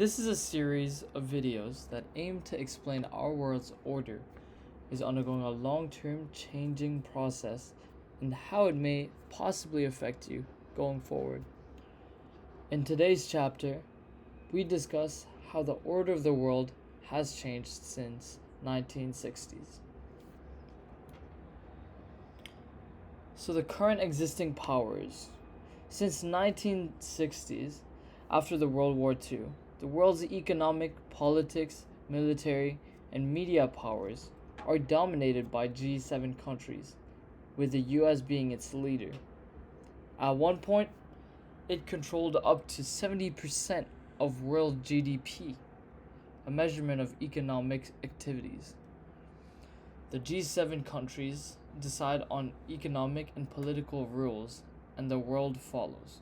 This is a series of videos that aim to explain our world's order is undergoing a long-term changing process and how it may possibly affect you going forward. In today's chapter, we discuss how the order of the world has changed since 1960s. So the current existing powers. Since 1960s, after the World War II, the world's economic, politics, military, and media powers are dominated by G7 countries, with the US being its leader. At one point, it controlled up to 70% of world GDP, a measurement of economic activities. The G7 countries decide on economic and political rules, and the world follows.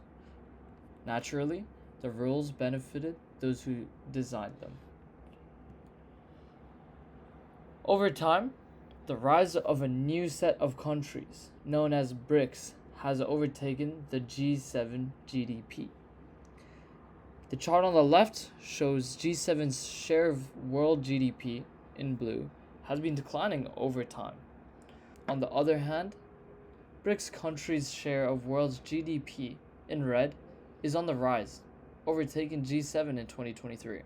Naturally, the rules benefited those who designed them. Over time, the rise of a new set of countries, known as BRICS, has overtaken the G7 GDP. The chart on the left shows G7's share of world GDP, in blue, has been declining over time. On the other hand, BRICS countries' share of world's GDP, in red, is on the rise, overtaking G7 in 2023.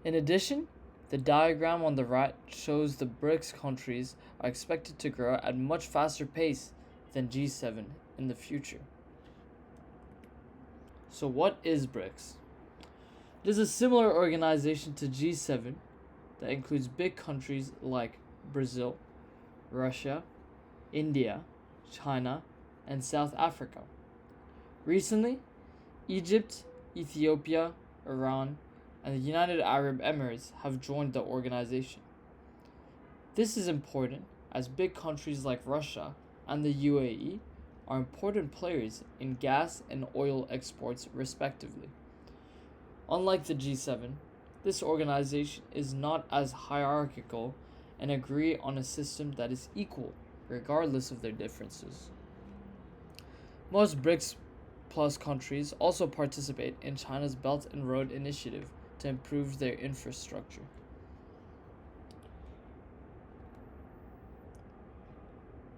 In addition, the diagram on the right shows the BRICS countries are expected to grow at a much faster pace than G7 in the future. So what is BRICS? It is a similar organization to G7 that includes big countries like Brazil, Russia, India, China, and South Africa. Recently, Egypt, Ethiopia, Iran, and the United Arab Emirates have joined the organization. This is important as big countries like Russia and the UAE are important players in gas and oil exports respectively. Unlike the G7, this organization is not as hierarchical and agree on a system that is equal regardless of their differences. Most BRICS Plus countries also participate in China's Belt and Road Initiative to improve their infrastructure.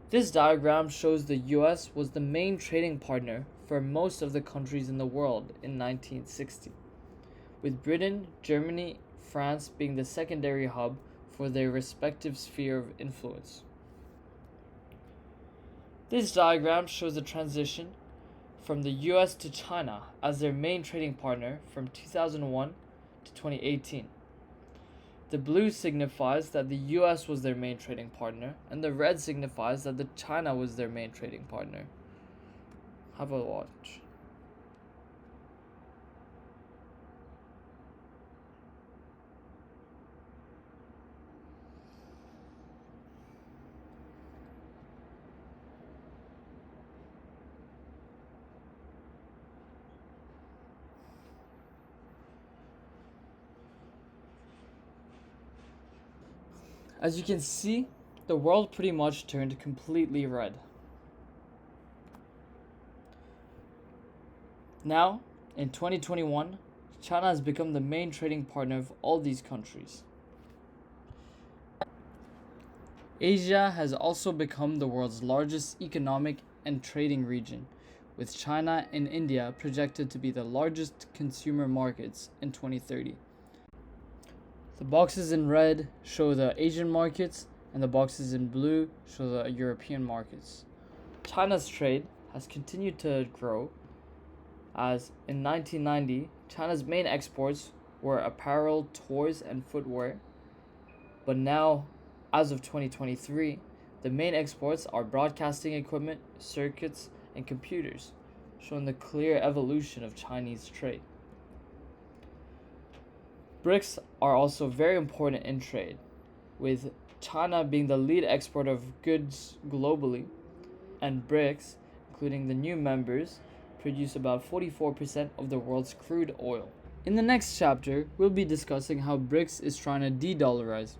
This diagram shows the US was the main trading partner for most of the countries in the world in 1960, with Britain, Germany, France being the secondary hub for their respective sphere of influence. This diagram shows the transition from the US to China as their main trading partner from 2001 to 2018. The blue signifies that the US was their main trading partner, and the red signifies that China was their main trading partner. Have a watch. As you can see, the world pretty much turned completely red. Now, in 2021, China has become the main trading partner of all these countries. Asia has also become the world's largest economic and trading region, with China and India projected to be the largest consumer markets in 2030. The boxes in red show the Asian markets, and the boxes in blue show the European markets. China's trade has continued to grow, as in 1990, China's main exports were apparel, toys, and footwear. But now, as of 2023, the main exports are broadcasting equipment, circuits, and computers, showing the clear evolution of Chinese trade. BRICS are also very important in trade, with China being the lead exporter of goods globally, and BRICS, including the new members, produce about 44% of the world's crude oil. In the next chapter, we'll be discussing how BRICS is trying to de-dollarize.